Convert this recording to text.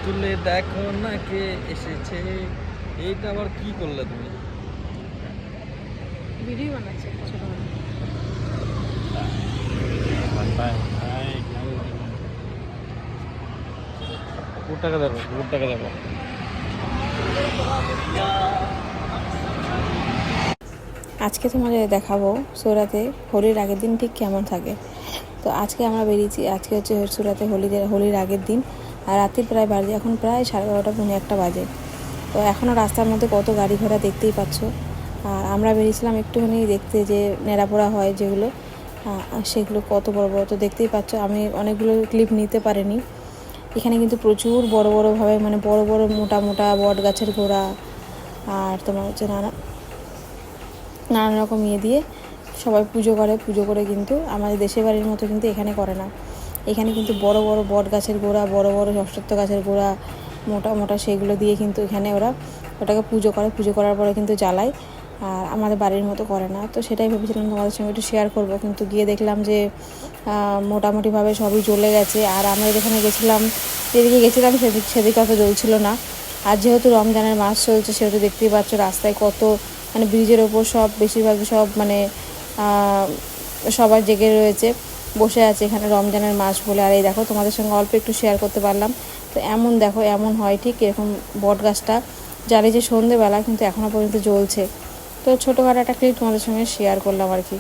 তুলে দেখো না কে এসেছে। এইটা আবার কি করলে তুমি? ভিডিও বানাচ্ছে ছোট টাকা দেবো, টাকা দেবো। আজকে তোমাদের দেখাবো সুরাতে হোলির আগের দিন ঠিক কেমন থাকে। তো আজকে আমরা বেরিয়েছি, আজকে হচ্ছে সুরাতে হোলির আগের দিন। আর রাত্রি প্রায় বাজে এখন প্রায় 12:30 পৌনে 1 বাজে। তো এখনও রাস্তার মধ্যে কত গাড়ি ঘোড়া দেখতেই পাচ্ছ। আর আমরা বেরিয়েছিলাম একটুখানি দেখতে যে নেড়াপোড়া হয় যেগুলো, সেগুলো কত বড় বড় তো দেখতেই পাচ্ছ। আমি অনেকগুলো ক্লিপ নিতে পারিনি। এখানে কিন্তু প্রচুর বড় বড়োভাবে মানে বড় বড় মোটা মোটা বট গাছের গোড়া আর তোমার হচ্ছে নানান রকম দিয়ে সবাই পুজো করে কিন্তু আমাদের দেশের বাড়ির মতো কিন্তু এখানে করে না। এখানে কিন্তু বড় বড় বট গাছের গোড়া, বড় বড় অশ্বত্থ গাছের গোড়া মোটা মোটা সেগুলো দিয়ে কিন্তু এখানে ওরা ওটাকে পুজো করার পরে কিন্তু জ্বালায়। আর আমাদের বাড়ির মতো করে না। তো সেটাই ভেবেছিলাম তোমাদের সঙ্গে একটু শেয়ার করব, কিন্তু গিয়ে দেখলাম যে মোটামুটিভাবে সবই জ্বলে গেছে। আর আমরা যেদিকে গেছিলাম সেদিকে অত জ্বলছিল না। আর যেহেতু রমজানের মাস চলছে সেহেতু দেখতেই পাচ্ছ রাস্তায় কত মানে ব্রিজের ওপর সব বেশিরভাগই সব মানে সবার জেগে রয়েছে, বসে আছে এখানে রমজানের মাস বলে। আর এই দেখো তোমাদের সঙ্গে অল্প একটু শেয়ার করতে পারলাম। তো এমন হয় ঠিক এরকম বট গাছটা জানি যে সন্ধেবেলা কিন্তু এখনও পর্যন্ত জ্বলছে। তো ছোটোখাটো একটা ক্লিপ তোমাদের সঙ্গে শেয়ার করলাম আর কি।